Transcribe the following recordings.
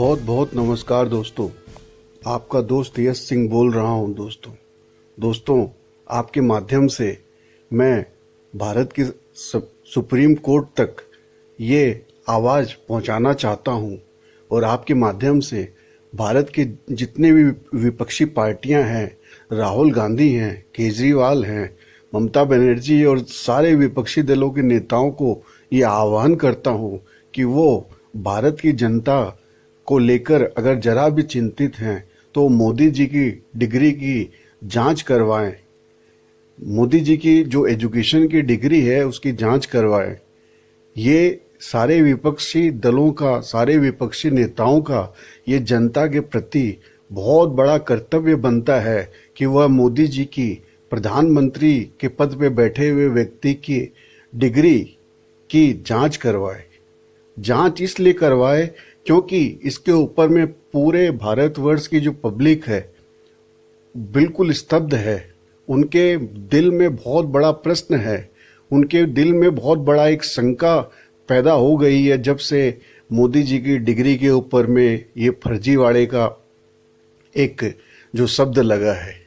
बहुत बहुत नमस्कार दोस्तों। आपका दोस्त यश सिंह बोल रहा हूं। दोस्तों, आपके माध्यम से मैं भारत की सुप्रीम कोर्ट तक ये आवाज़ पहुंचाना चाहता हूं और आपके माध्यम से भारत के जितने भी विपक्षी पार्टियां हैं, राहुल गांधी हैं, केजरीवाल हैं, ममता बनर्जी और सारे विपक्षी दलों के नेताओं को ये आह्वान करता हूं कि वो भारत की जनता को लेकर अगर जरा भी चिंतित हैं तो मोदी जी की डिग्री की जांच करवाएं। मोदी जी की जो एजुकेशन की डिग्री है उसकी जांच करवाएं। ये सारे विपक्षी दलों का, सारे विपक्षी नेताओं का ये जनता के प्रति बहुत बड़ा कर्तव्य बनता है कि वह मोदी जी की प्रधानमंत्री के पद पे बैठे हुए व्यक्ति की डिग्री की जांच करवाए। जांच इसलिए करवाए क्योंकि इसके ऊपर में पूरे भारतवर्ष की जो पब्लिक है बिल्कुल स्तब्ध है। उनके दिल में बहुत बड़ा प्रश्न है, उनके दिल में बहुत बड़ा एक शंका पैदा हो गई है जब से मोदी जी की डिग्री के ऊपर में ये फर्जीवाड़े का एक जो शब्द लगा है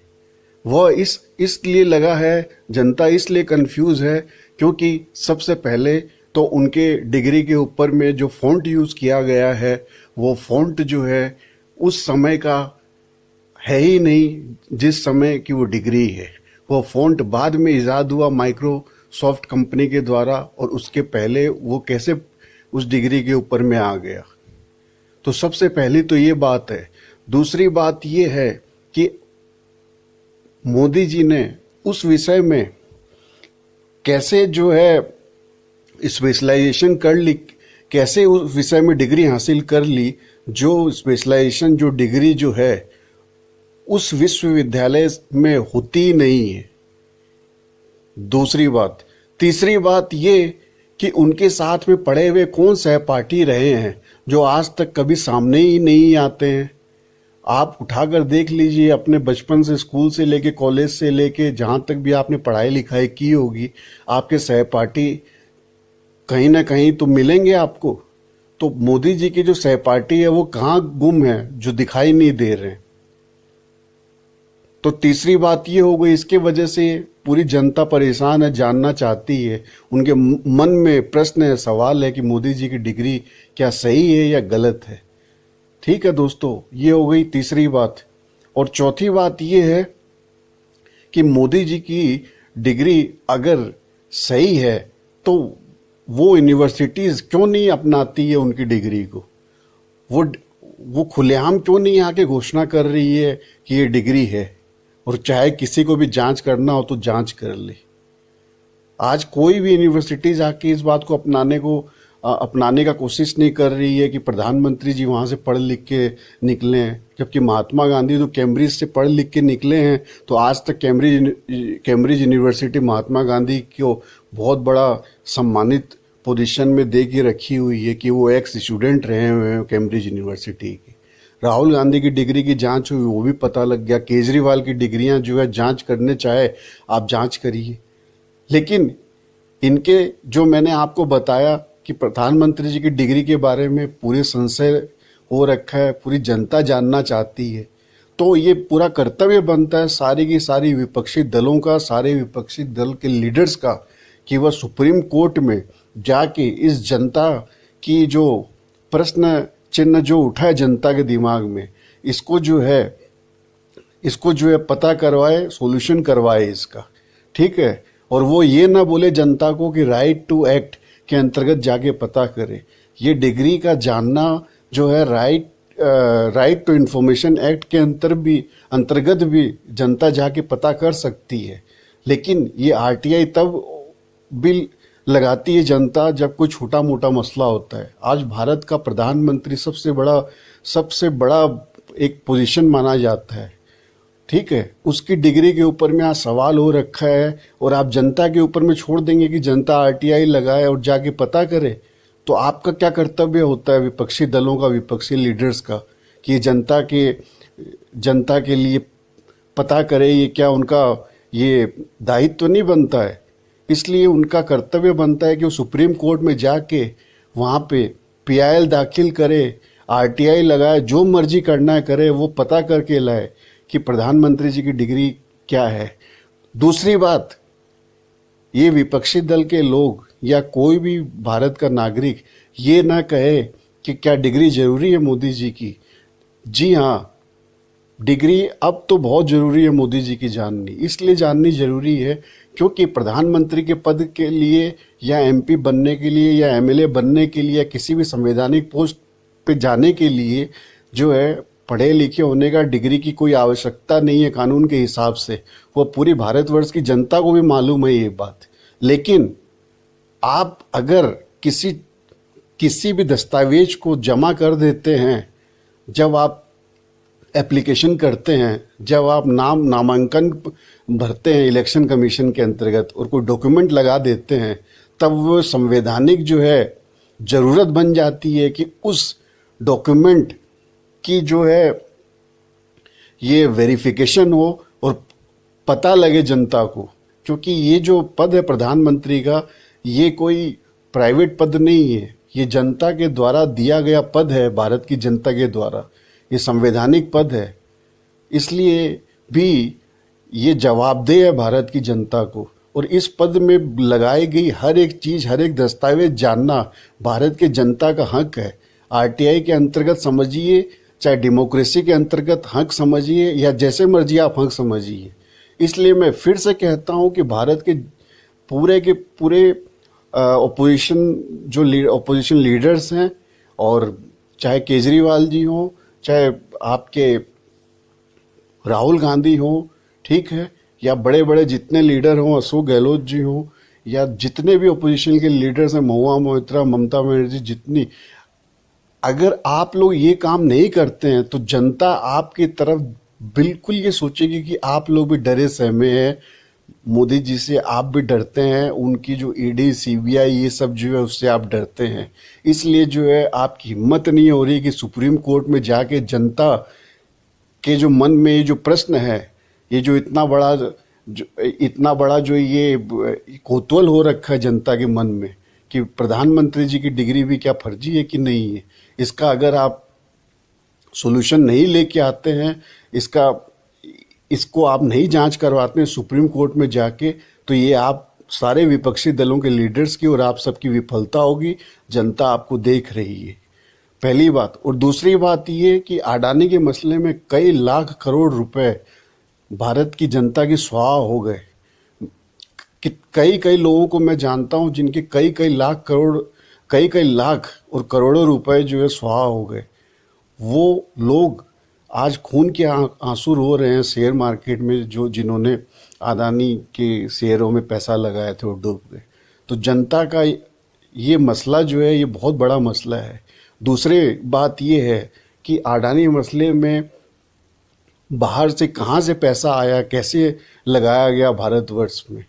वह इसलिए लगा है, जनता इसलिए कंफ्यूज है क्योंकि सबसे पहले तो उनके डिग्री के ऊपर में जो फॉन्ट यूज किया गया है वो फॉन्ट जो है उस समय का है ही नहीं जिस समय की वो डिग्री है। वो फॉन्ट बाद में इजाद हुआ माइक्रोसॉफ्ट कंपनी के द्वारा और उसके पहले वो कैसे उस डिग्री के ऊपर में आ गया। तो सबसे पहली तो ये बात है। दूसरी बात ये है कि मोदी जी ने उस विषय में कैसे जो है स्पेशलाइजेशन कर ली, कैसे उस विषय में डिग्री हासिल कर ली, जो स्पेशलाइजेशन जो डिग्री जो है उस विश्वविद्यालय में होती ही नहीं है। दूसरी बात। तीसरी बात ये कि उनके साथ में पढ़े हुए कौन सहपाठी रहे हैं जो आज तक कभी सामने ही नहीं आते हैं। आप उठाकर देख लीजिए, अपने बचपन से, स्कूल से लेके, कॉलेज से लेके, जहां तक भी आपने पढ़ाई लिखाई की होगी, आपके सहपाठी कहीं ना कहीं तो मिलेंगे आपको। तो मोदी जी की जो सहपाठी है वो कहाँ गुम है जो दिखाई नहीं दे रहे हैं। तो तीसरी बात ये हो गई। इसके वजह से पूरी जनता परेशान है, जानना चाहती है, उनके मन में प्रश्न है, सवाल है कि मोदी जी की डिग्री क्या सही है या गलत है। ठीक है दोस्तों, ये हो गई तीसरी बात। और चौथी बात ये है कि मोदी जी की डिग्री अगर सही है तो वो यूनिवर्सिटीज क्यों नहीं अपनाती है उनकी डिग्री को। वो खुलेआम क्यों नहीं आके घोषणा कर रही है कि ये डिग्री है, और चाहे किसी को भी जांच करना हो तो जांच कर ले। आज कोई भी यूनिवर्सिटीज आके इस बात को अपनाने का कोशिश नहीं कर रही है कि प्रधानमंत्री जी वहां से पढ़ लिख के निकले हैं। जबकि महात्मा गांधी तो कैम्ब्रिज से पढ़ लिख के निकले हैं, तो आज तक कैम्ब्रिज यूनिवर्सिटी महात्मा गांधी को बहुत बड़ा सम्मानित पोजीशन में दे के रखी हुई है कि वो एक्स स्टूडेंट रहे हुए हैं कैम्ब्रिज यूनिवर्सिटी के। राहुल गांधी की डिग्री की जांच हुई, वो भी पता लग गया। केजरीवाल की डिग्रियां जो है जांच करने चाहे आप जांच करिए। लेकिन इनके जो मैंने आपको बताया कि प्रधानमंत्री जी की डिग्री के बारे में पूरे संशय हो रखा है, पूरी जनता जानना चाहती है, तो ये पूरा कर्तव्य बनता है सारी की सारी विपक्षी दलों का, सारे विपक्षी दल के लीडर्स का, कि वह सुप्रीम कोर्ट में जाके इस जनता की जो प्रश्न चिन्ह जो उठा है जनता के दिमाग में, इसको जो है पता करवाए, सॉल्यूशन करवाए इसका। ठीक है। और वो ये ना बोले जनता को कि राइट टू एक्ट के अंतर्गत जाके पता करे। ये डिग्री का जानना जो है राइट टू इंफॉर्मेशन एक्ट के अंतर्गत भी जनता जाके पता कर सकती है। लेकिन ये आरटीआई तब भी लगाती है जनता जब कोई छोटा मोटा मसला होता है। आज भारत का प्रधानमंत्री सबसे बड़ा एक पोजीशन माना जाता है। ठीक है। उसकी डिग्री के ऊपर में आज सवाल हो रखा है और आप जनता के ऊपर में छोड़ देंगे कि जनता आरटीआई लगाए और जाके पता करे। तो आपका क्या कर्तव्य होता है विपक्षी दलों का, विपक्षी लीडर्स का, कि जनता के लिए पता करे। ये क्या उनका ये दायित्व तो नहीं बनता है? इसलिए उनका कर्तव्य बनता है कि वो सुप्रीम कोर्ट में जाके वहाँ पे पीआईएल दाखिल करे, आरटीआई लगाए, जो मर्जी करना है करे, वो पता करके लाए कि प्रधानमंत्री जी की डिग्री क्या है। दूसरी बात, ये विपक्षी दल के लोग या कोई भी भारत का नागरिक ये ना कहे कि क्या डिग्री जरूरी है मोदी जी की। जी हाँ, डिग्री अब तो बहुत जरूरी है मोदी जी की जाननी। इसलिए जाननी जरूरी है क्योंकि प्रधानमंत्री के पद के लिए या एमपी बनने के लिए या एमएलए बनने के लिए या किसी भी संवैधानिक पोस्ट पे जाने के लिए जो है पढ़े लिखे होने का डिग्री की कोई आवश्यकता नहीं है कानून के हिसाब से। वो पूरी भारतवर्ष की जनता को भी मालूम है ये बात। लेकिन आप अगर किसी भी दस्तावेज को जमा कर देते हैं, जब आप एप्लीकेशन करते हैं, जब आप नामांकन भरते हैं इलेक्शन कमीशन के अंतर्गत और कोई डॉक्यूमेंट लगा देते हैं, तब वो संवैधानिक जो है ज़रूरत बन जाती है कि उस डॉक्यूमेंट की जो है ये वेरिफिकेशन हो और पता लगे जनता को। क्योंकि ये जो पद है प्रधानमंत्री का, ये कोई प्राइवेट पद नहीं है, ये जनता के द्वारा दिया गया पद है, भारत की जनता के द्वारा ये संवैधानिक पद है। इसलिए भी ये जवाबदेह है भारत की जनता को। और इस पद में लगाई गई हर एक चीज़, हर एक दस्तावेज जानना भारत के जनता का हक है। आरटीआई के अंतर्गत समझिए, चाहे डेमोक्रेसी के अंतर्गत हक समझिए, या जैसे मर्जी आप हक समझिए। इसलिए मैं फिर से कहता हूं कि भारत के पूरे ओपोजिशन लीडर्स हैं, और चाहे केजरीवाल जी हों, चाहे आपके राहुल गांधी हों, ठीक है, या बड़े बड़े जितने लीडर हों, अशोक गहलोत जी हों, या जितने भी ओपोजिशन के लीडर्स हैं, महुआ मोइत्रा, ममता बनर्जी, जितनी, अगर आप लोग ये काम नहीं करते हैं तो जनता आपकी तरफ बिल्कुल ये सोचेगी कि आप लोग भी डरे सहमे हैं मोदी जी से, आप भी डरते हैं, उनकी जो ईडी सीबीआई ये सब जो है उससे आप डरते हैं। इसलिए जो है आपकी हिम्मत नहीं हो रही कि सुप्रीम कोर्ट में जाके जनता के जो मन में ये जो प्रश्न है, ये जो इतना बड़ा जो ये कौतूहल हो रखा है जनता के मन में कि प्रधानमंत्री जी की डिग्री भी क्या फर्जी है कि नहीं है, इसका अगर आप सॉल्यूशन नहीं लेके आते हैं, इसको आप नहीं जांच करवाते हैं सुप्रीम कोर्ट में जाके, तो ये आप सारे विपक्षी दलों के लीडर्स की और आप सबकी विफलता होगी। जनता आपको देख रही है, पहली बात। और दूसरी बात ये कि अडानी के मसले में कई लाख करोड़ रुपए भारत की जनता की स्वाहा हो गए। कि कई लोगों को मैं जानता हूं जिनके कई लाख और करोड़ों रुपए जो है स्वाहा हो गए। वो लोग आज खून के आंसू रो रहे हैं शेयर मार्केट में, जिन्होंने अडानी के शेयरों में पैसा लगाए थे और डूब गए। तो जनता का ये मसला जो है ये बहुत बड़ा मसला है। दूसरी बात ये है कि अडानी मसले में बाहर से कहाँ से पैसा आया, कैसे लगाया गया भारतवर्ष में,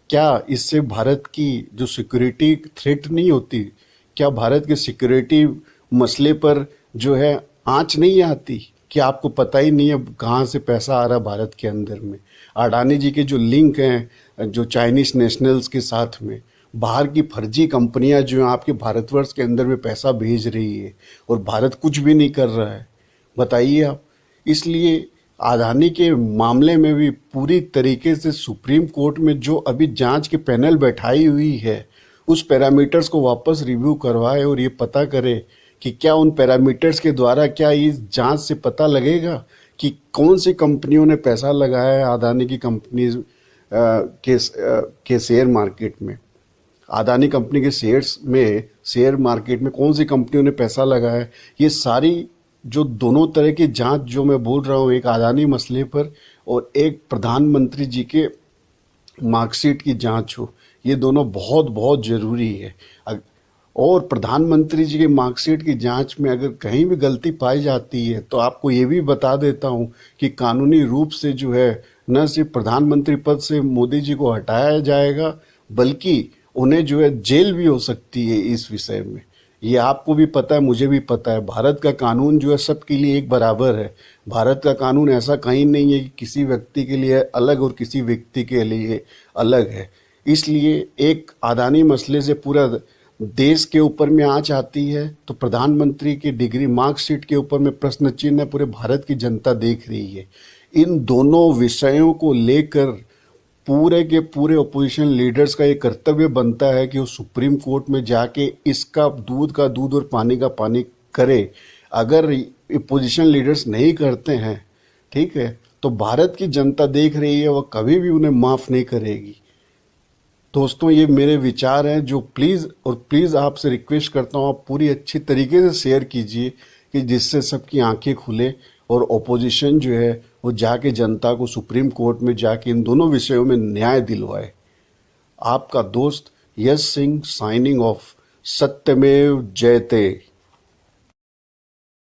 क्या इससे भारत की जो सिक्योरिटी थ्रेट नहीं होती, क्या भारत के सिक्योरिटी मसले पर जो है आंच नहीं आती कि आपको पता ही नहीं है कहाँ से पैसा आ रहा भारत के अंदर में। अडानी जी के जो लिंक हैं जो चाइनीज नेशनल्स के साथ में, बाहर की फर्जी कंपनियां जो हैं आपके भारतवर्ष के अंदर में पैसा भेज रही है और भारत कुछ भी नहीं कर रहा है, बताइए आप। इसलिए अडानी के मामले में भी पूरी तरीके से सुप्रीम कोर्ट में जो अभी जांच के पैनल बैठाई हुई है, उस पैरामीटर्स को वापस रिव्यू करवाए और ये पता करे कि क्या उन पैरामीटर्स के द्वारा क्या इस जांच से पता लगेगा कि कौन सी कंपनियों ने पैसा लगाया है अडानी की कंपनी के शेयर मार्केट में। अडानी कंपनी के शेयर मार्केट में कौन सी कंपनियों ने पैसा लगाया है। ये सारी जो दोनों तरह की जांच जो मैं बोल रहा हूँ, एक अडानी मसले पर और एक प्रधानमंत्री जी के मार्कशीट की जांच हो, ये दोनों बहुत बहुत ज़रूरी है। और प्रधानमंत्री जी की मार्कशीट की जांच में अगर कहीं भी गलती पाई जाती है तो आपको ये भी बता देता हूँ कि कानूनी रूप से जो है न सिर्फ प्रधानमंत्री पद से मोदी जी को हटाया जाएगा, बल्कि उन्हें जो है जेल भी हो सकती है इस विषय में। ये आपको भी पता है, मुझे भी पता है। भारत का कानून जो है सबके लिए एक बराबर है। भारत का कानून ऐसा कहीं नहीं है कि किसी व्यक्ति के लिए अलग और किसी व्यक्ति के लिए अलग है। इसलिए एक अडानी मसले से पूरा देश के ऊपर में आंच आती है तो प्रधानमंत्री की डिग्री मार्कशीट के ऊपर में प्रश्न चिन्ह है, पूरे भारत की जनता देख रही है। इन दोनों विषयों को लेकर पूरे के पूरे ओपोजिशन लीडर्स का ये कर्तव्य बनता है कि वो सुप्रीम कोर्ट में जाके इसका दूध का दूध और पानी का पानी करे। अगर ओपोजिशन लीडर्स नहीं करते हैं, ठीक है, तो भारत की जनता देख रही है, वह कभी भी उन्हें माफ नहीं करेगी। दोस्तों, ये मेरे विचार हैं जो प्लीज़ आपसे रिक्वेस्ट करता हूँ, आप पूरी अच्छी तरीके से शेयर कीजिए कि जिससे सबकी आंखें खुले और ओपोजिशन जो है वो जाके जनता को सुप्रीम कोर्ट में जाके इन दोनों विषयों में न्याय दिलवाए। आपका दोस्त यश सिंह साइनिंग ऑफ। सत्यमेव जयते।